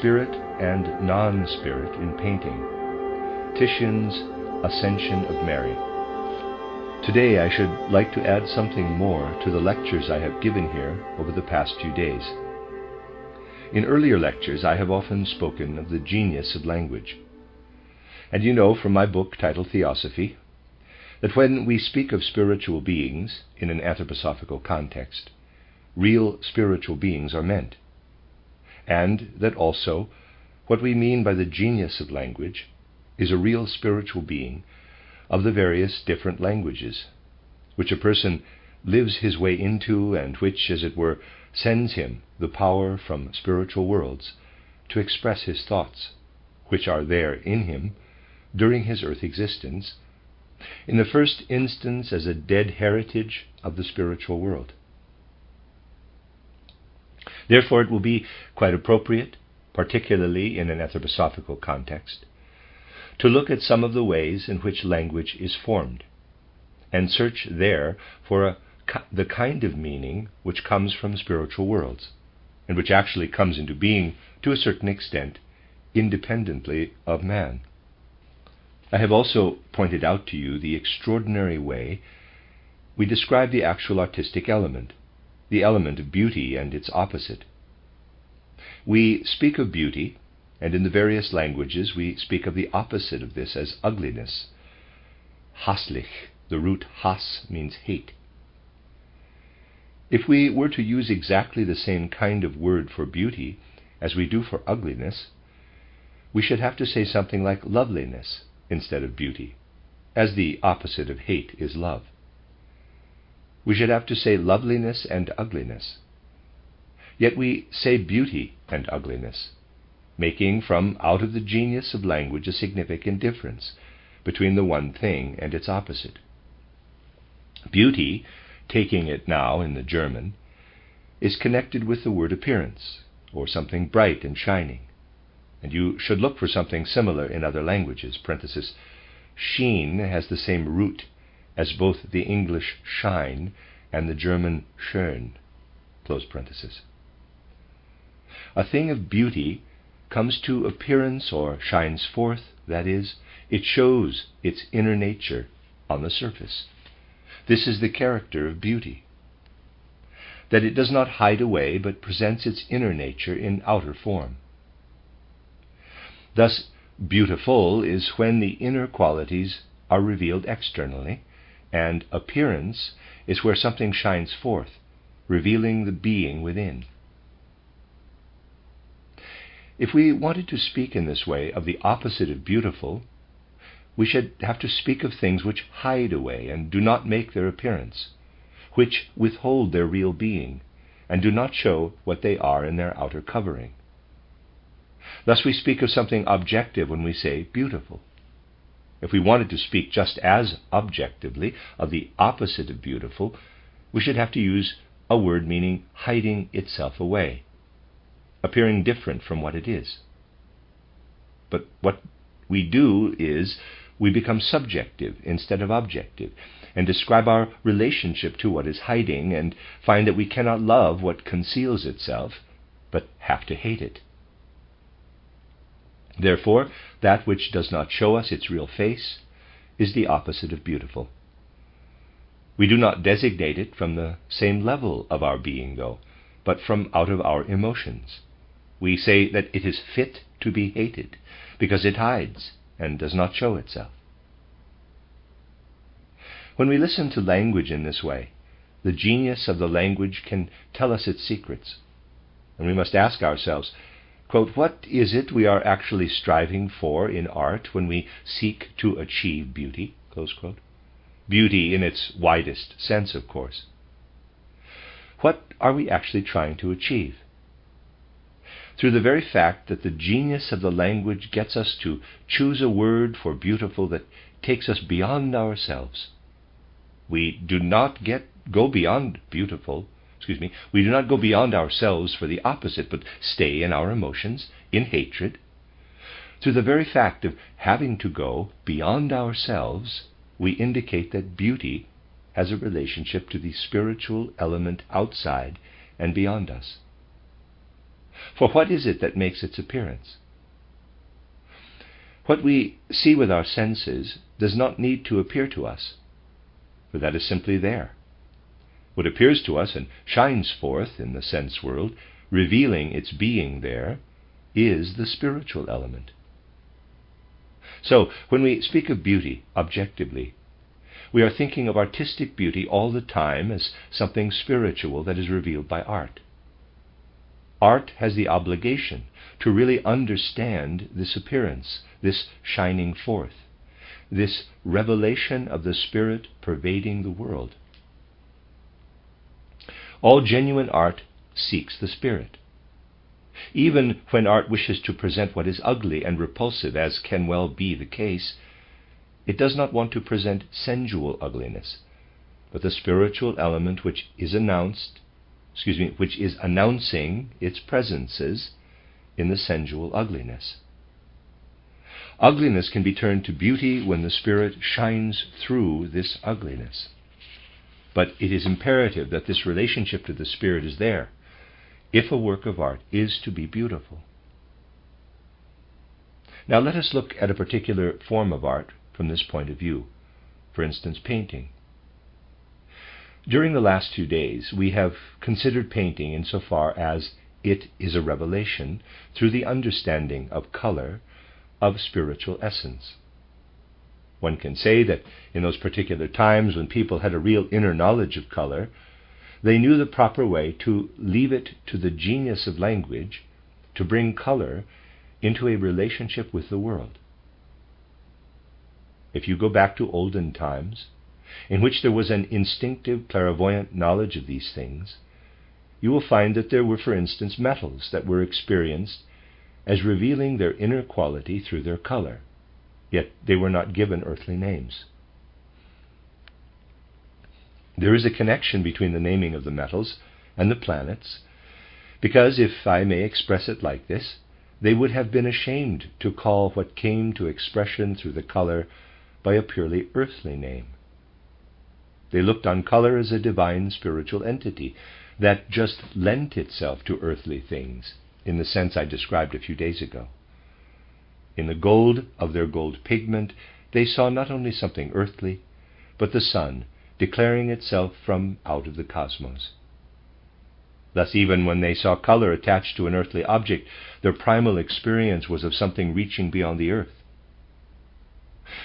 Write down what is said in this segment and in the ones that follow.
Spirit and Non-Spirit in Painting, Titian's Ascension of Mary. Today I should like to add something more to the lectures I have given here over the past few days. In earlier lectures I have often spoken of the genius of language. And you know from my book titled Theosophy that when we speak of spiritual beings in an anthroposophical context, real spiritual beings are meant, and that also what we mean by the genius of language is a real spiritual being of the various different languages, which a person lives his way into and which, as it were, sends him the power from spiritual worlds to express his thoughts, which are there in him during his earth existence, in the first instance as a dead heritage of the spiritual world. Therefore, it will be quite appropriate, particularly in an anthroposophical context, to look at some of the ways in which language is formed, and search there for the kind of meaning which comes from spiritual worlds, and which actually comes into being, to a certain extent, independently of man. I have also pointed out to you the extraordinary way we describe the actual artistic element, the element of beauty and its opposite. We speak of beauty, and in the various languages we speak of the opposite of this as ugliness. Hässlich, the root Hass means hate. If we were to use exactly the same kind of word for beauty as we do for ugliness, we should have to say something like loveliness instead of beauty, as the opposite of hate is love. We should have to say loveliness and ugliness. Yet we say beauty and ugliness, making from out of the genius of language a significant difference between the one thing and its opposite. Beauty, taking it now in the German, is connected with the word appearance, or something bright and shining. And you should look for something similar in other languages. Parenthesis, Sheen has the same root as both the English shine and the German schön. Close parenthesis. A thing of beauty comes to appearance or shines forth, that is, it shows its inner nature on the surface. This is the character of beauty, that it does not hide away but presents its inner nature in outer form. Thus, beautiful is when the inner qualities are revealed externally, and appearance is where something shines forth, revealing the being within. If we wanted to speak in this way of the opposite of beautiful, we should have to speak of things which hide away and do not make their appearance, which withhold their real being, and do not show what they are in their outer covering. Thus we speak of something objective when we say beautiful. If we wanted to speak just as objectively of the opposite of beautiful, we should have to use a word meaning hiding itself away, appearing different from what it is. But what we do is we become subjective instead of objective, and describe our relationship to what is hiding, and find that we cannot love what conceals itself, but have to hate it. Therefore, that which does not show us its real face is the opposite of beautiful. We do not designate it from the same level of our being, though, but from out of our emotions. We say that it is fit to be hated, because it hides and does not show itself. When we listen to language in this way, the genius of the language can tell us its secrets, and we must ask ourselves, quote, what is it we are actually striving for in art when we seek to achieve beauty? Close quote. Beauty in its widest sense, of course. What are we actually trying to achieve? Through the very fact that the genius of the language gets us to choose a word for beautiful that takes us beyond ourselves. We do not go beyond beautiful. We do not go beyond ourselves for the opposite, but stay in our emotions, in hatred. Through the very fact of having to go beyond ourselves, we indicate that beauty has a relationship to the spiritual element outside and beyond us. For what is it that makes its appearance? What we see with our senses does not need to appear to us, for that is simply there. What appears to us and shines forth in the sense world, revealing its being there, is the spiritual element. So, when we speak of beauty objectively, we are thinking of artistic beauty all the time as something spiritual that is revealed by art. Art has the obligation to really understand this appearance, this shining forth, this revelation of the Spirit pervading the world. All genuine art seeks the Spirit. Even when art wishes to present what is ugly and repulsive, as can well be the case, it does not want to present sensual ugliness, but the spiritual element which is announcing its presences in the sensual ugliness. Ugliness can be turned to beauty when the Spirit shines through this ugliness. But it is imperative that this relationship to the Spirit is there, if a work of art is to be beautiful. Now let us look at a particular form of art from this point of view, for instance, painting. During the last 2 days, we have considered painting insofar as it is a revelation, through the understanding of color, of spiritual essence. One can say that in those particular times when people had a real inner knowledge of color, they knew the proper way to leave it to the genius of language to bring color into a relationship with the world. If you go back to olden times, in which there was an instinctive, clairvoyant knowledge of these things, you will find that there were, for instance, metals that were experienced as revealing their inner quality through their color, yet they were not given earthly names. There is a connection between the naming of the metals and the planets, because, if I may express it like this, they would have been ashamed to call what came to expression through the color by a purely earthly name. They looked on color as a divine spiritual entity that just lent itself to earthly things, in the sense I described a few days ago. In the gold of their gold pigment, they saw not only something earthly, but the sun declaring itself from out of the cosmos. Thus, even when they saw color attached to an earthly object, their primal experience was of something reaching beyond the earth.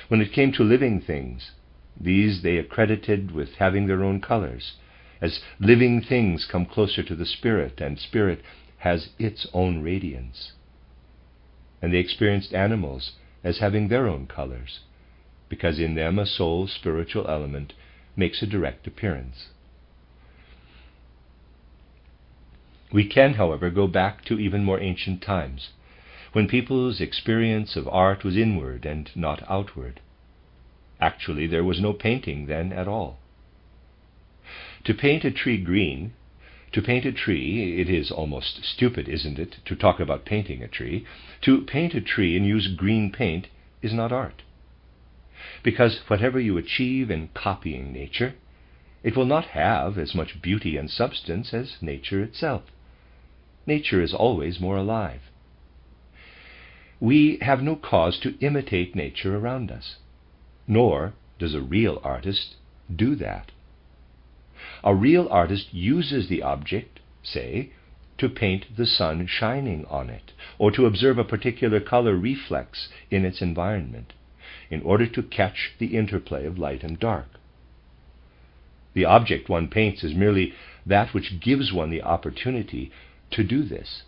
When it came to living things, these they accredited with having their own colors, as living things come closer to the Spirit, and Spirit has its own radiance. And they experienced animals as having their own colors, because in them a soul spiritual element makes a direct appearance. We can, however, go back to even more ancient times, when people's experience of art was inward and not outward. Actually, there was no painting then at all. To paint a tree green, it is almost stupid, isn't it, to talk about painting a tree? To paint a tree and use green paint is not art. Because whatever you achieve in copying nature, it will not have as much beauty and substance as nature itself. Nature is always more alive. We have no cause to imitate nature around us, nor does a real artist do that. A real artist uses the object, say, to paint the sun shining on it, or to observe a particular color reflex in its environment, in order to catch the interplay of light and dark. The object one paints is merely that which gives one the opportunity to do this.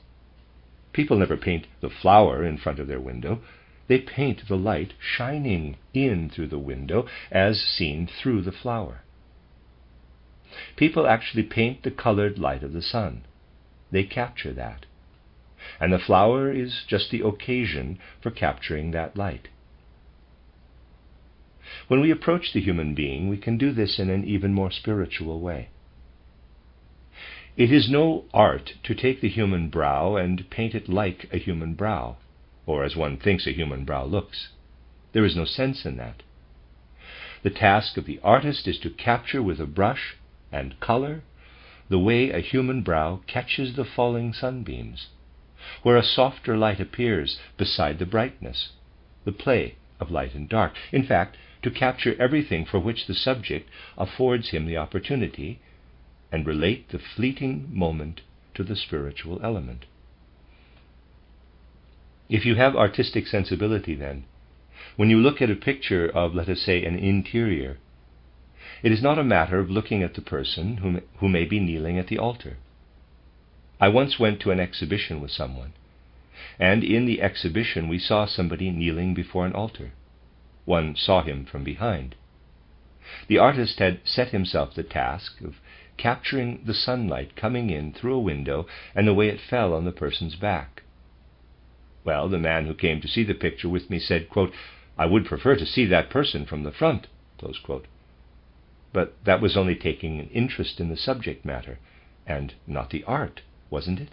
People never paint the flower in front of their window. They paint the light shining in through the window as seen through the flower. People actually paint the colored light of the sun. They capture that. And the flower is just the occasion for capturing that light. When we approach the human being, we can do this in an even more spiritual way. It is no art to take the human brow and paint it like a human brow, or as one thinks a human brow looks. There is no sense in that. The task of the artist is to capture with a brush and color the way a human brow catches the falling sunbeams, where a softer light appears beside the brightness, the play of light and dark. In fact, to capture everything for which the subject affords him the opportunity, and relate the fleeting moment to the spiritual element. If you have artistic sensibility, then, when you look at a picture of, let us say, an interior, it is not a matter of looking at the person who may be kneeling at the altar. I once went to an exhibition with someone, and in the exhibition we saw somebody kneeling before an altar. One saw him from behind. The artist had set himself the task of capturing the sunlight coming in through a window and the way it fell on the person's back. Well, the man who came to see the picture with me said, quote, "I would prefer to see that person from the front," close quote. But that was only taking an interest in the subject matter, and not the art, wasn't it?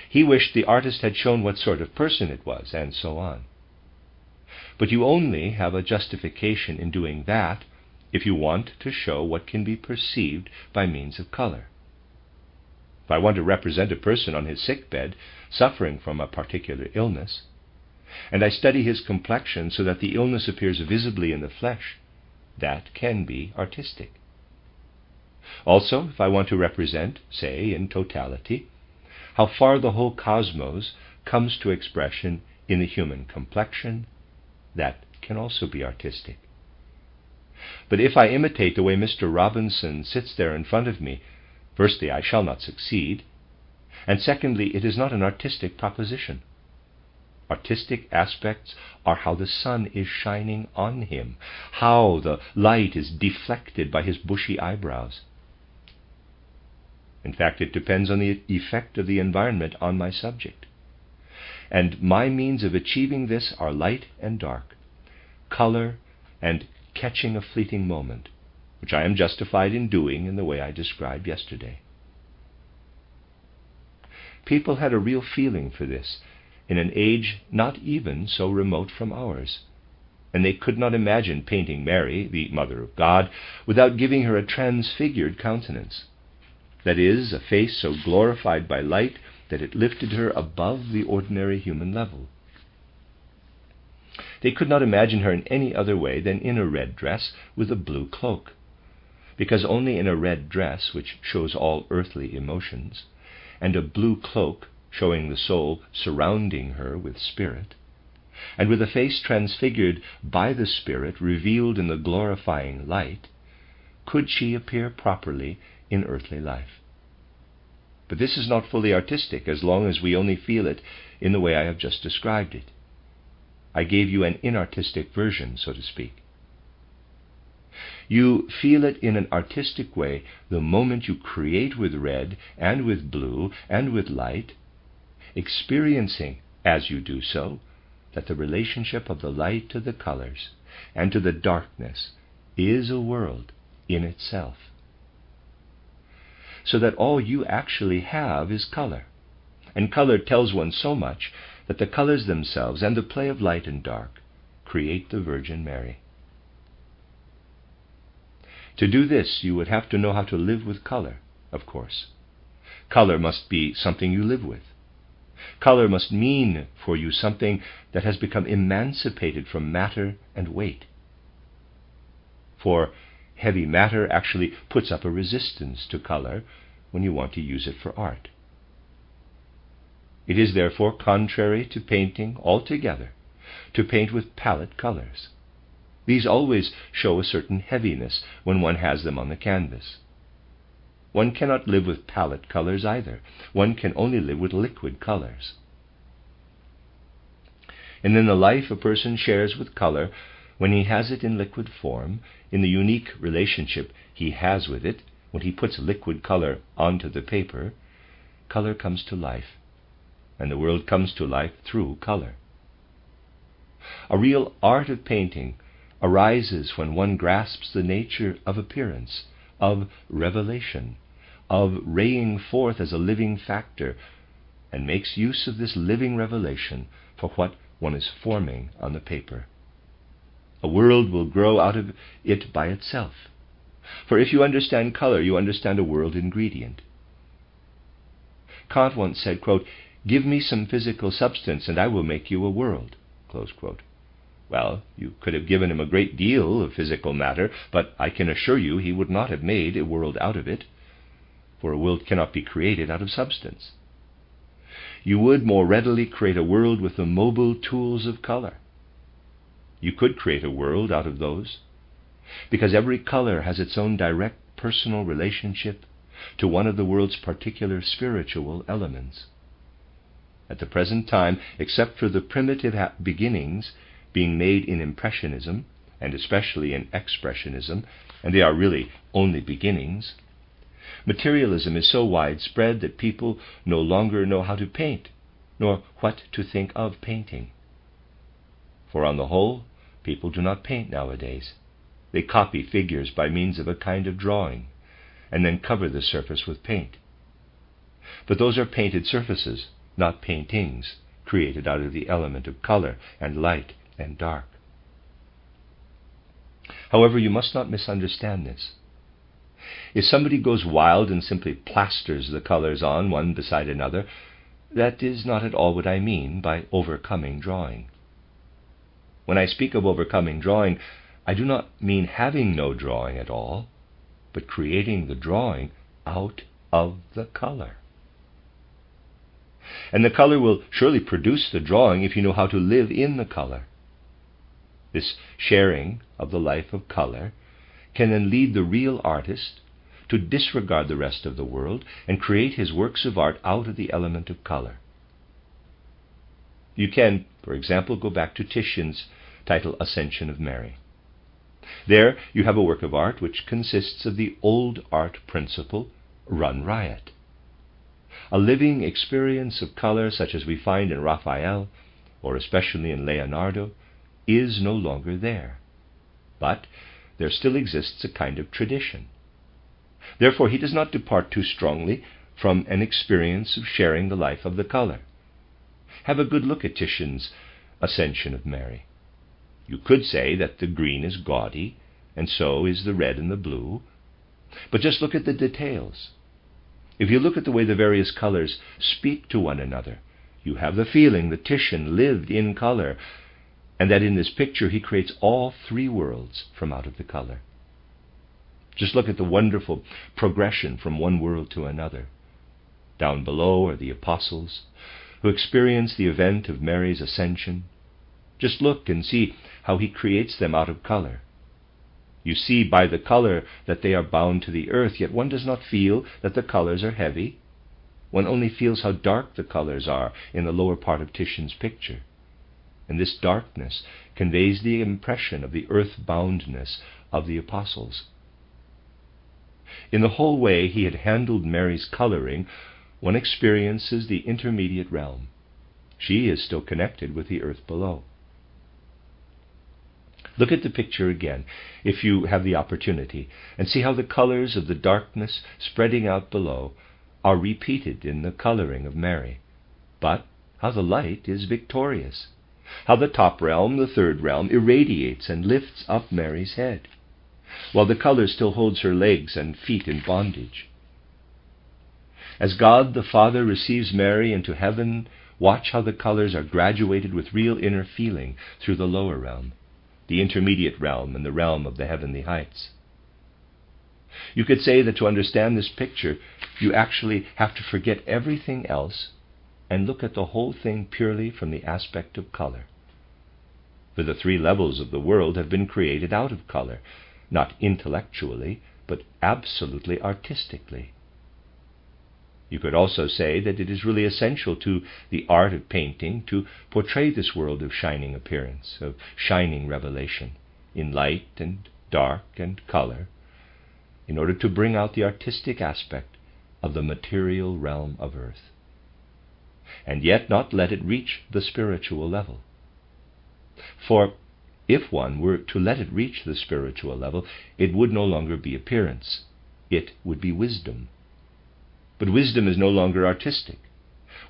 He wished the artist had shown what sort of person it was, and so on. But you only have a justification in doing that if you want to show what can be perceived by means of color. If I want to represent a person on his sickbed suffering from a particular illness, and I study his complexion so that the illness appears visibly in the flesh, that can be artistic. Also, if I want to represent, say, in totality, how far the whole cosmos comes to expression in the human complexion, that can also be artistic. But if I imitate the way Mr. Robinson sits there in front of me, firstly, I shall not succeed, and secondly, it is not an artistic proposition. Artistic aspects are how the sun is shining on him, how the light is deflected by his bushy eyebrows. In fact, it depends on the effect of the environment on my subject. And my means of achieving this are light and dark, color and catching a fleeting moment, which I am justified in doing in the way I described yesterday. People had a real feeling for this in an age not even so remote from ours, and they could not imagine painting Mary, the Mother of God, without giving her a transfigured countenance. That is, a face so glorified by light that it lifted her above the ordinary human level. They could not imagine her in any other way than in a red dress with a blue cloak, because only in a red dress, which shows all earthly emotions, and a blue cloak showing the soul surrounding her with spirit, and with a face transfigured by the Spirit revealed in the glorifying light, could she appear properly in earthly life. But this is not fully artistic as long as we only feel it in the way I have just described it. I gave you an inartistic version, so to speak. You feel it in an artistic way the moment you create with red and with blue and with light, experiencing, as you do so, that the relationship of the light to the colors and to the darkness is a world in itself. So that all you actually have is color, and color tells one so much that the colors themselves and the play of light and dark create the Virgin Mary. To do this, you would have to know how to live with color, of course. Color must be something you live with. Color must mean for you something that has become emancipated from matter and weight. For heavy matter actually puts up a resistance to color when you want to use it for art. It is therefore contrary to painting altogether to paint with palette colors. These always show a certain heaviness when one has them on the canvas. One cannot live with palette colors either. One can only live with liquid colors. And in the life a person shares with color, when he has it in liquid form, in the unique relationship he has with it, when he puts liquid color onto the paper, color comes to life, and the world comes to life through color. A real art of painting arises when one grasps the nature of appearance, of revelation, of raying forth as a living factor, and makes use of this living revelation for what one is forming on the paper. A world will grow out of it by itself. For if you understand color, you understand a world ingredient. Kant once said, quote, "Give me some physical substance and I will make you a world." Close quote. Well, you could have given him a great deal of physical matter, but I can assure you he would not have made a world out of it, for a world cannot be created out of substance. You would more readily create a world with the mobile tools of color. You could create a world out of those, because every color has its own direct personal relationship to one of the world's particular spiritual elements. At the present time, except for the primitive beginnings being made in Impressionism, and especially in Expressionism, and they are really only beginnings, materialism is so widespread that people no longer know how to paint, nor what to think of painting. For on the whole, people do not paint nowadays. They copy figures by means of a kind of drawing, and then cover the surface with paint. But those are painted surfaces, not paintings, created out of the element of color and light and dark. However, you must not misunderstand this. If somebody goes wild and simply plasters the colors on one beside another, that is not at all what I mean by overcoming drawing. When I speak of overcoming drawing, I do not mean having no drawing at all, but creating the drawing out of the color. And the color will surely produce the drawing if you know how to live in the color. This sharing of the life of color can then lead the real artist to disregard the rest of the world and create his works of art out of the element of color. You can, for example, go back to Titian's title Ascension of Mary. There you have a work of art which consists of the old art principle, run riot. A living experience of color such as we find in Raphael, or especially in Leonardo, is no longer there. But there still exists a kind of tradition. Therefore he does not depart too strongly from an experience of sharing the life of the color. Have a good look at Titian's Ascension of Mary. You could say that the green is gaudy, and so is the red and the blue, but just look at the details. If you look at the way the various colors speak to one another, you have the feeling that Titian lived in color, and that in this picture he creates all three worlds from out of the color. Just look at the wonderful progression from one world to another. Down below are the apostles, who experience the event of Mary's ascension. Just look and see how he creates them out of color. You see by the color that they are bound to the earth, yet one does not feel that the colors are heavy. One only feels how dark the colors are in the lower part of Titian's picture. And this darkness conveys the impression of the earth-boundness of the apostles. In the whole way he had handled Mary's coloring, one experiences the intermediate realm. She is still connected with the earth below. Look at the picture again, if you have the opportunity, and see how the colors of the darkness spreading out below are repeated in the coloring of Mary, but how the light is victorious, how the top realm, the third realm, irradiates and lifts up Mary's head, while the color still holds her legs and feet in bondage. As God the Father receives Mary into heaven, watch how the colors are graduated with real inner feeling through the lower realm, the intermediate realm and the realm of the heavenly heights. You could say that to understand this picture, you actually have to forget everything else and look at the whole thing purely from the aspect of color. For the three levels of the world have been created out of color, not intellectually, but absolutely artistically. You could also say that it is really essential to the art of painting to portray this world of shining appearance, of shining revelation, in light and dark and color, in order to bring out the artistic aspect of the material realm of earth, and yet not let it reach the spiritual level. For if one were to let it reach the spiritual level, it would no longer be appearance, it would be wisdom. But wisdom is no longer artistic.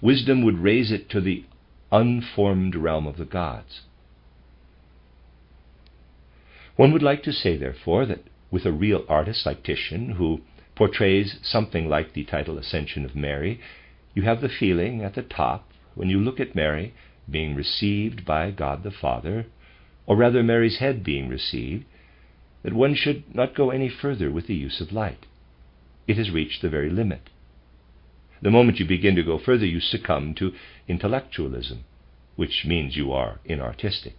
Wisdom would raise it to the unformed realm of the gods. One would like to say, therefore, that with a real artist like Titian, who portrays something like the title Ascension of Mary, you have the feeling at the top, when you look at Mary being received by God the Father, or rather Mary's head being received, that one should not go any further with the use of light. It has reached the very limit. The moment you begin to go further, you succumb to intellectualism, which means you are inartistic.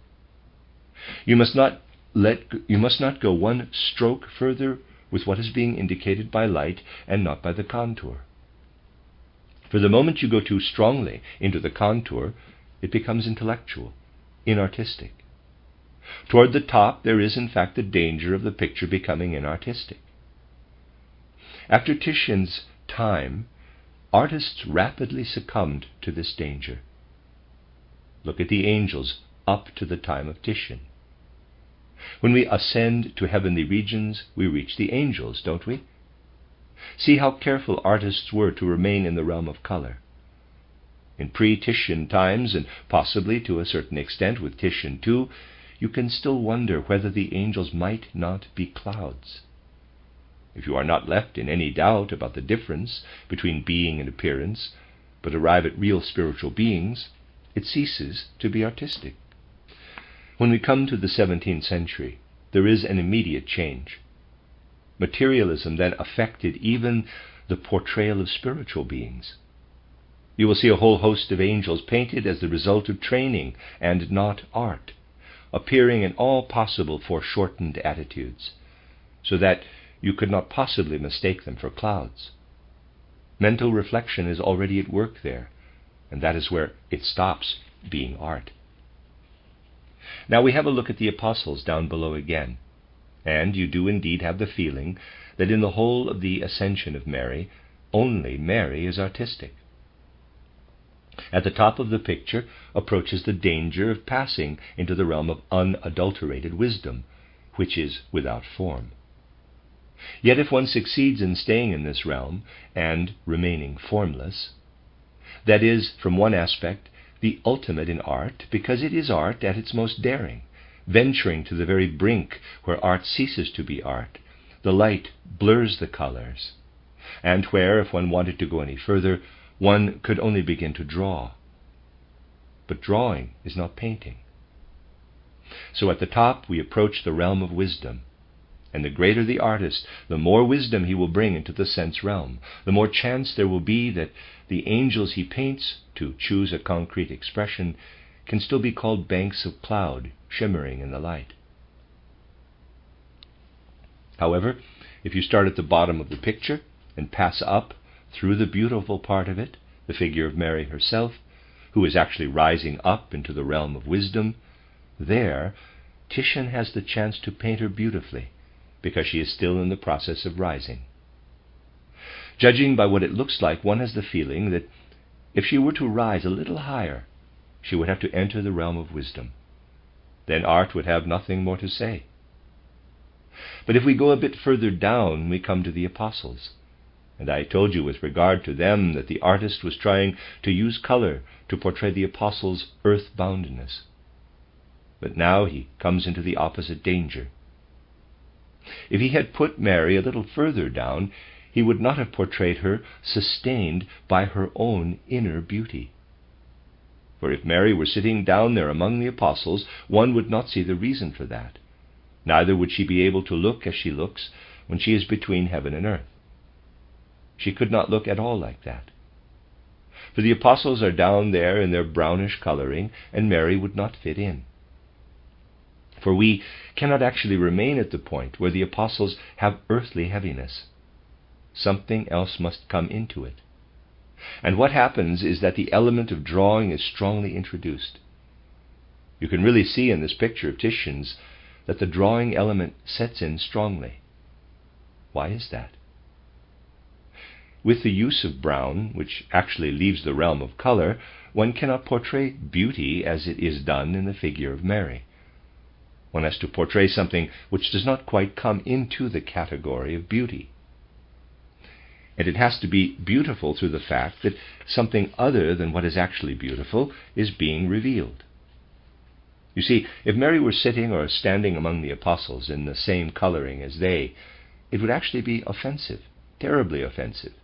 You must not go one stroke further with what is being indicated by light and not by the contour. For the moment you go too strongly into the contour, it becomes intellectual, inartistic. Toward the top, there is in fact the danger of the picture becoming inartistic. After Titian's time, artists rapidly succumbed to this danger. Look at the angels up to the time of Titian. When we ascend to heavenly regions, we reach the angels, don't we? See how careful artists were to remain in the realm of color. In pre-Titian times, and possibly to a certain extent with Titian too, you can still wonder whether the angels might not be clouds. If you are not left in any doubt about the difference between being and appearance, but arrive at real spiritual beings, it ceases to be artistic. When we come to the 17th century, there is an immediate change. Materialism then affected even the portrayal of spiritual beings. You will see a whole host of angels painted as the result of training and not art, appearing in all possible foreshortened attitudes, so that you could not possibly mistake them for clouds. Mental reflection is already at work there, and that is where it stops being art. Now we have a look at the apostles down below again, and you do indeed have the feeling that in the whole of the Ascension of Mary, only Mary is artistic. At the top of the picture approaches the danger of passing into the realm of unadulterated wisdom, which is without form. Yet if one succeeds in staying in this realm and remaining formless, that is, from one aspect, the ultimate in art, because it is art at its most daring, venturing to the very brink where art ceases to be art. The light blurs the colors, and where, if one wanted to go any further, one could only begin to draw. But drawing is not painting. So at the top we approach the realm of wisdom, and the greater the artist, the more wisdom he will bring into the sense realm, the more chance there will be that the angels he paints, to choose a concrete expression, can still be called banks of cloud shimmering in the light. However, if you start at the bottom of the picture and pass up through the beautiful part of it, the figure of Mary herself, who is actually rising up into the realm of wisdom, there Titian has the chance to paint her beautifully, because she is still in the process of rising. Judging by what it looks like, one has the feeling that if she were to rise a little higher, she would have to enter the realm of wisdom. Then art would have nothing more to say. But if we go a bit further down, we come to the apostles. And I told you with regard to them that the artist was trying to use color to portray the apostles' earthboundness. But now he comes into the opposite danger. If he had put Mary a little further down, he would not have portrayed her sustained by her own inner beauty. For if Mary were sitting down there among the apostles, one would not see the reason for that. Neither would she be able to look as she looks when she is between heaven and earth. She could not look at all like that. For the apostles are down there in their brownish coloring, and Mary would not fit in. For we cannot actually remain at the point where the apostles have earthly heaviness. Something else must come into it. And what happens is that the element of drawing is strongly introduced. You can really see in this picture of Titian's that the drawing element sets in strongly. Why is that? With the use of brown, which actually leaves the realm of color, one cannot portray beauty as it is done in the figure of Mary. One has to portray something which does not quite come into the category of beauty. And it has to be beautiful through the fact that something other than what is actually beautiful is being revealed. You see, if Mary were sitting or standing among the apostles in the same coloring as they, it would actually be offensive, terribly offensive.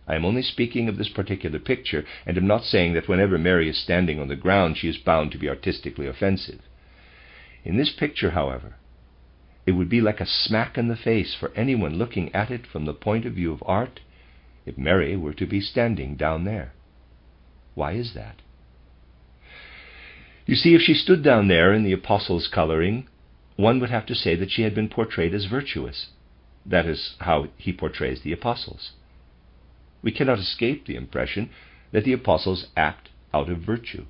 I am only speaking of this particular picture, and am not saying that whenever Mary is standing on the ground she is bound to be artistically offensive. In this picture, however, it would be like a smack in the face for anyone looking at it from the point of view of art if Mary were to be standing down there. Why is that? You see, if she stood down there in the apostles' coloring, one would have to say that she had been portrayed as virtuous. That is how he portrays the apostles. We cannot escape the impression that the apostles act out of virtue.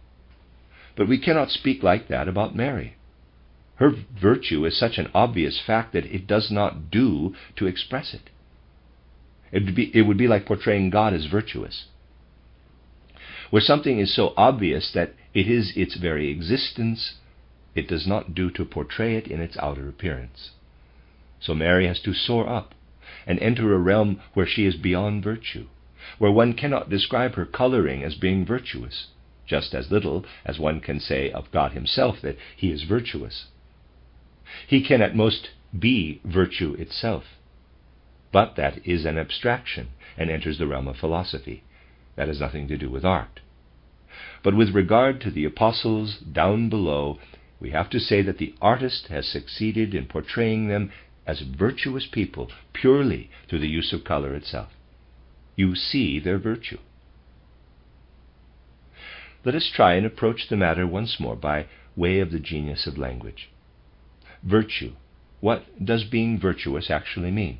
But we cannot speak like that about Mary. Her virtue is such an obvious fact that it does not do to express it. It would be like portraying God as virtuous, where something is so obvious that it is its very existence, it does not do to portray it in its outer appearance. So Mary has to soar up and enter a realm where she is beyond virtue, where one cannot describe her coloring as being virtuous, just as little as one can say of God himself that he is virtuous. He can at most be virtue itself, but that is an abstraction and enters the realm of philosophy. That has nothing to do with art. But with regard to the apostles down below, we have to say that the artist has succeeded in portraying them as virtuous people purely through the use of color itself. You see their virtue. Let us try and approach the matter once more by way of the genius of language. Virtue. What does being virtuous actually mean?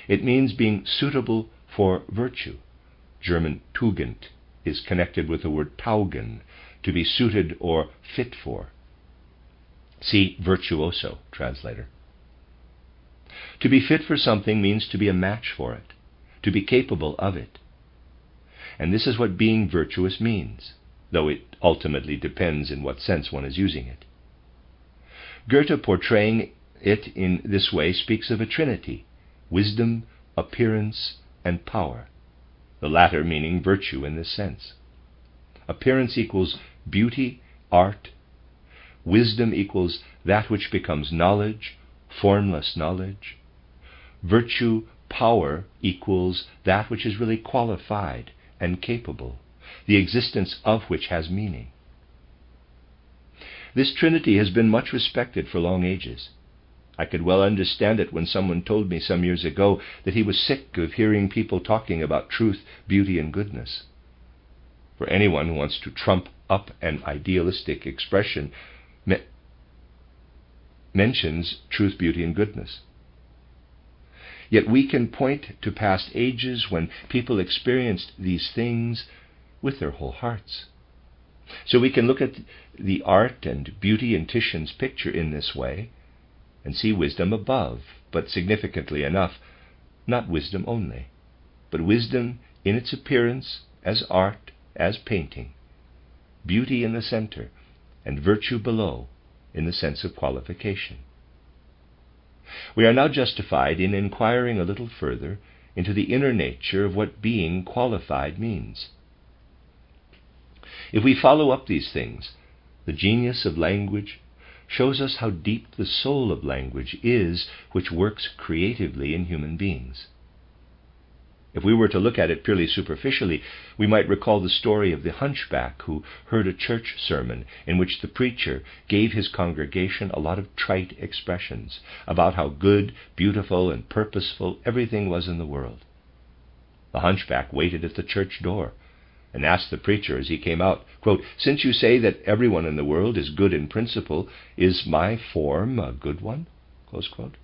It means being suitable for virtue. German Tugend is connected with the word taugen, to be suited or fit for. See virtuoso, translator. To be fit for something means to be a match for it, to be capable of it. And this is what being virtuous means, though it ultimately depends in what sense one is using it. Goethe, portraying it in this way, speaks of a trinity: wisdom, appearance, and power, the latter meaning virtue in this sense. Appearance equals beauty, art. Wisdom equals that which becomes knowledge, formless knowledge. Virtue, power, equals that which is really qualified and capable, the existence of which has meaning. This trinity has been much respected for long ages. I could well understand it when someone told me some years ago that he was sick of hearing people talking about truth, beauty, and goodness. For anyone who wants to trump up an idealistic expression mentions truth, beauty, and goodness. Yet we can point to past ages when people experienced these things with their whole hearts. So we can look at the art and beauty in Titian's picture in this way and see wisdom above, but significantly enough, not wisdom only, but wisdom in its appearance as art, as painting, beauty in the center, and virtue below in the sense of qualification. We are now justified in inquiring a little further into the inner nature of what being qualified means. If we follow up these things, the genius of language shows us how deep the soul of language is, which works creatively in human beings. If we were to look at it purely superficially, we might recall the story of the hunchback who heard a church sermon in which the preacher gave his congregation a lot of trite expressions about how good, beautiful, and purposeful everything was in the world. The hunchback waited at the church door and asked the preacher as he came out, quote, "Since you say that everyone in the world is good in principle, is my form a good one?" Close quote.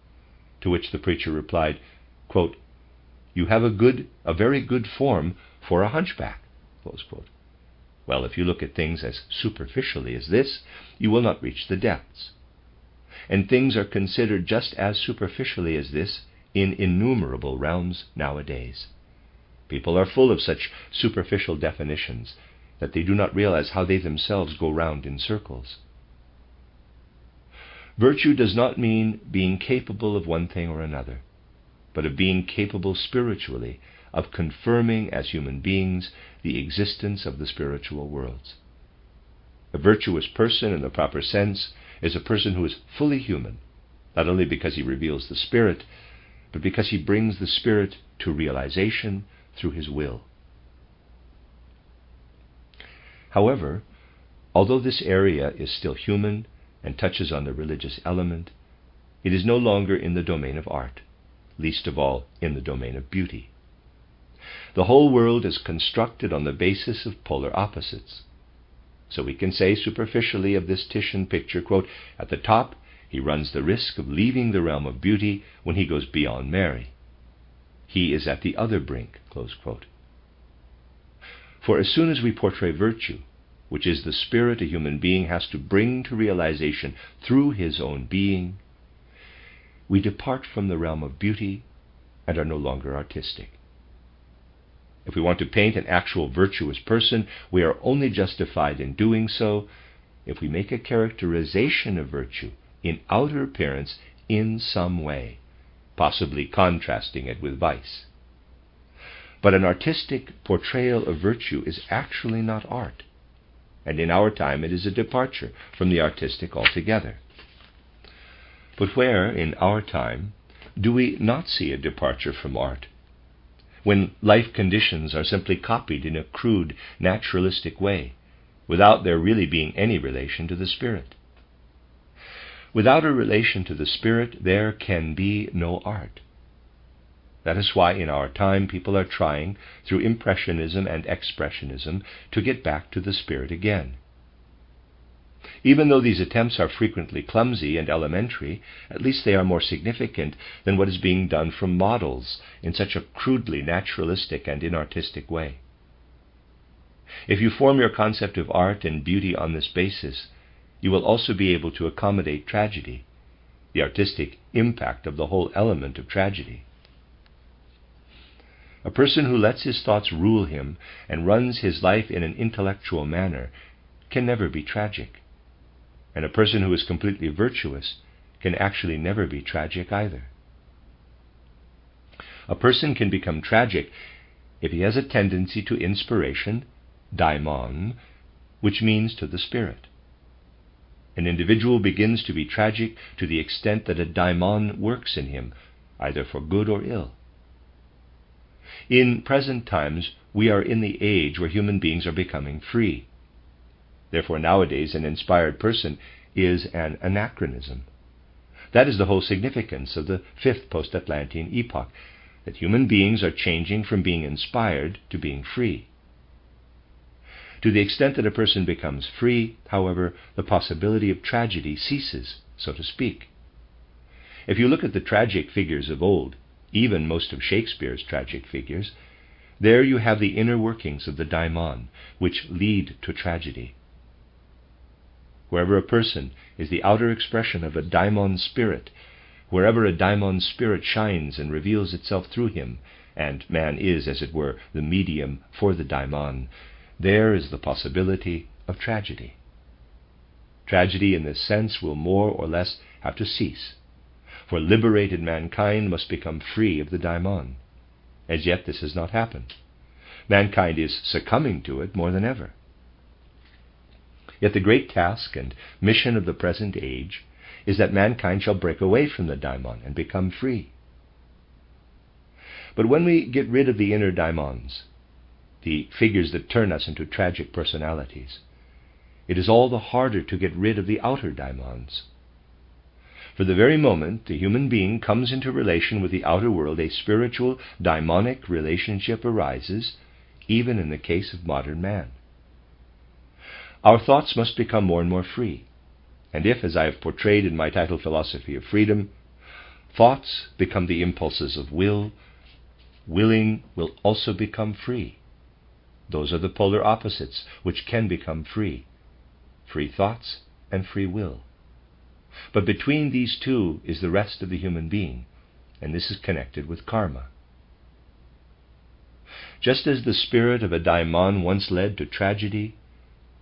To which the preacher replied, quote, "You have a very good form for a hunchback." Close quote. Well, if you look at things as superficially as this, you will not reach the depths. And things are considered just as superficially as this in innumerable realms nowadays. People are full of such superficial definitions that they do not realize how they themselves go round in circles. Virtue does not mean being capable of one thing or another, but of being capable spiritually of confirming as human beings the existence of the spiritual worlds. A virtuous person in the proper sense is a person who is fully human, not only because he reveals the Spirit, but because he brings the Spirit to realization through his will. However, although this area is still human and touches on the religious element, it is no longer in the domain of art, least of all in the domain of beauty. The whole world is constructed on the basis of polar opposites. So we can say superficially of this Titian picture, quote, "At the top, he runs the risk of leaving the realm of beauty when he goes beyond Mary. He is at the other brink," close quote. For as soon as we portray virtue, which is the spirit a human being has to bring to realization through his own being, we depart from the realm of beauty and are no longer artistic. If we want to paint an actual virtuous person, we are only justified in doing so if we make a characterization of virtue in outer appearance in some way, possibly contrasting it with vice. But an artistic portrayal of virtue is actually not art, and in our time it is a departure from the artistic altogether. But where, in our time, do we not see a departure from art? When life conditions are simply copied in a crude, naturalistic way, without there really being any relation to the spirit. Without a relation to the spirit, there can be no art. That is why in our time people are trying, through Impressionism and Expressionism, to get back to the spirit again. Even though these attempts are frequently clumsy and elementary, at least they are more significant than what is being done from models in such a crudely naturalistic and inartistic way. If you form your concept of art and beauty on this basis, you will also be able to accommodate tragedy, the artistic impact of the whole element of tragedy. A person who lets his thoughts rule him and runs his life in an intellectual manner can never be tragic. And a person who is completely virtuous can actually never be tragic either. A person can become tragic if he has a tendency to inspiration, daimon, which means to the spirit. An individual begins to be tragic to the extent that a daimon works in him, either for good or ill. In present times, we are in the age where human beings are becoming free. Therefore, nowadays, an inspired person is an anachronism. That is the whole significance of the fifth post-Atlantean epoch, that human beings are changing from being inspired to being free. To the extent that a person becomes free, however, the possibility of tragedy ceases, so to speak. If you look at the tragic figures of old, even most of Shakespeare's tragic figures, there you have the inner workings of the daimon, which lead to tragedy. Wherever a person is the outer expression of a daimon spirit, wherever a daimon spirit shines and reveals itself through him, and man is, as it were, the medium for the daimon, there is the possibility of tragedy. Tragedy in this sense will more or less have to cease, for liberated mankind must become free of the daimon. As yet this has not happened. Mankind is succumbing to it more than ever. Yet the great task and mission of the present age is that mankind shall break away from the daimon and become free. But when we get rid of the inner daimons, the figures that turn us into tragic personalities, it is all the harder to get rid of the outer daimons. For the very moment the human being comes into relation with the outer world, a spiritual, daimonic relationship arises, even in the case of modern man. Our thoughts must become more and more free, and if, as I have portrayed in my title Philosophy of Freedom, thoughts become the impulses of will, willing will also become free. Those are the polar opposites which can become free: free thoughts and free will. But between these two is the rest of the human being, and this is connected with karma. Just as the spirit of a daimon once led to tragedy,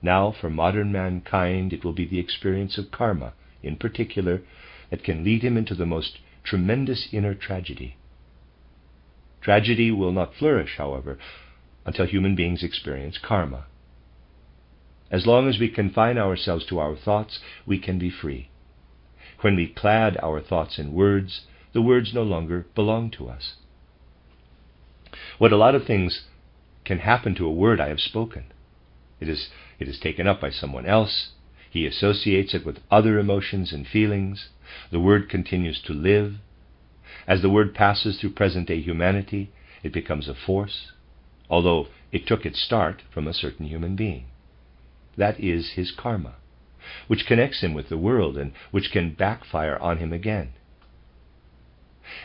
now for modern mankind it will be the experience of karma, in particular, that can lead him into the most tremendous inner tragedy. Tragedy will not flourish, however, until human beings experience karma. As long as we confine ourselves to our thoughts, we can be free. When we clad our thoughts in words, the words no longer belong to us. What a lot of things can happen to a word I have spoken. It is taken up by someone else. He associates it with other emotions and feelings. The word continues to live. As the word passes through present-day humanity, it becomes a force, although it took its start from a certain human being. That is his karma, which connects him with the world and which can backfire on him again.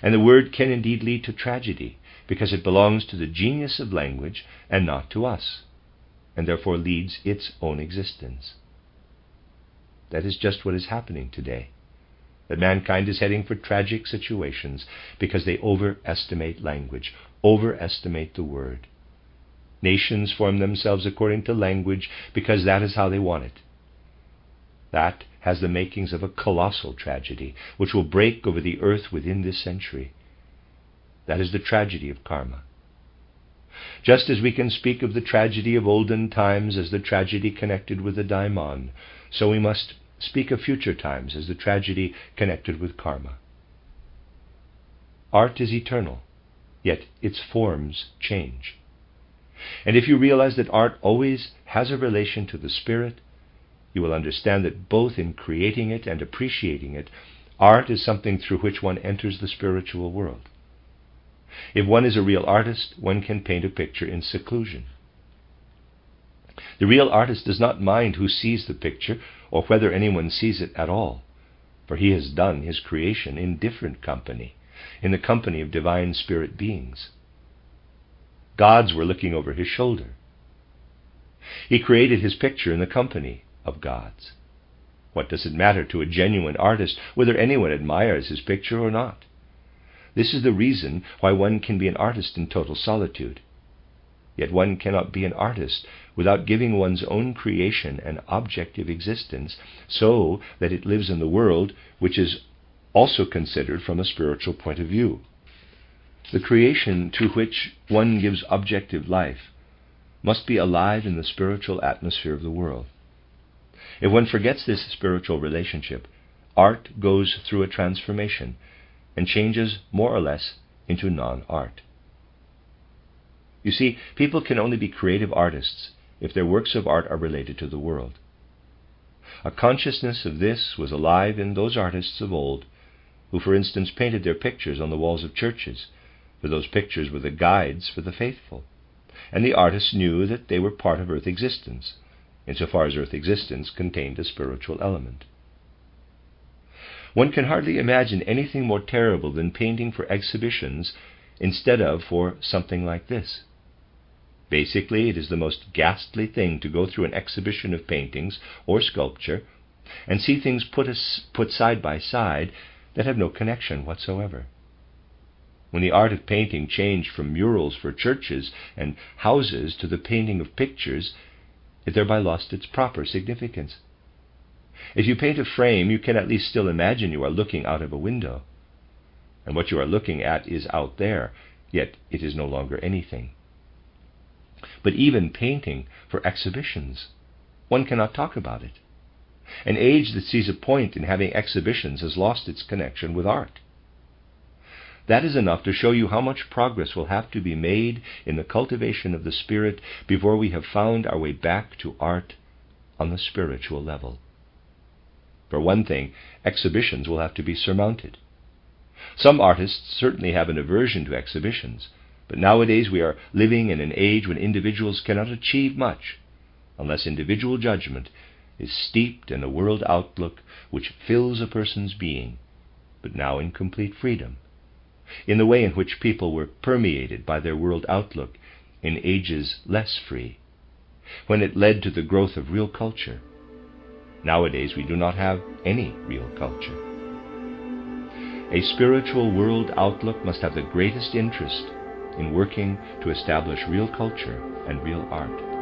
And the word can indeed lead to tragedy, because it belongs to the genius of language and not to us, and therefore leads its own existence. That is just what is happening today, that mankind is heading for tragic situations because they overestimate language, overestimate the word. Nations form themselves according to language because that is how they want it. That has the makings of a colossal tragedy, which will break over the earth within this century. That is the tragedy of karma. Just as we can speak of the tragedy of olden times as the tragedy connected with the daimon, so we must speak of future times as the tragedy connected with karma. Art is eternal, yet its forms change. And if you realize that art always has a relation to the spirit, you will understand that both in creating it and appreciating it, art is something through which one enters the spiritual world. If one is a real artist, one can paint a picture in seclusion. The real artist does not mind who sees the picture or whether anyone sees it at all, for he has done his creation in different company, in the company of divine spirit beings. Gods were looking over his shoulder. He created his picture in the company of gods. What does it matter to a genuine artist whether anyone admires his picture or not? This is the reason why one can be an artist in total solitude. Yet one cannot be an artist without giving one's own creation an objective existence so that it lives in the world, which is also considered from a spiritual point of view. The creation to which one gives objective life must be alive in the spiritual atmosphere of the world. If one forgets this spiritual relationship, art goes through a transformation and changes more or less into non-art. You see, people can only be creative artists if their works of art are related to the world. A consciousness of this was alive in those artists of old who, for instance, painted their pictures on the walls of churches, for those pictures were the guides for the faithful, and the artists knew that they were part of earth existence, insofar as earth existence contained a spiritual element. One can hardly imagine anything more terrible than painting for exhibitions instead of for something like this. Basically, it is the most ghastly thing to go through an exhibition of paintings or sculpture and see things put side by side that have no connection whatsoever. When the art of painting changed from murals for churches and houses to the painting of pictures, it thereby lost its proper significance. If you paint a frame, you can at least still imagine you are looking out of a window, and what you are looking at is out there, yet it is no longer anything. But even painting for exhibitions, one cannot talk about it. An age that sees a point in having exhibitions has lost its connection with art. That is enough to show you how much progress will have to be made in the cultivation of the spirit before we have found our way back to art on the spiritual level. For one thing, exhibitions will have to be surmounted. Some artists certainly have an aversion to exhibitions, but nowadays we are living in an age when individuals cannot achieve much unless individual judgment is steeped in a world outlook which fills a person's being, but now in complete freedom, in the way in which people were permeated by their world outlook in ages less free, when it led to the growth of real culture. Nowadays we do not have any real culture. A spiritual world outlook must have the greatest interest in working to establish real culture and real art.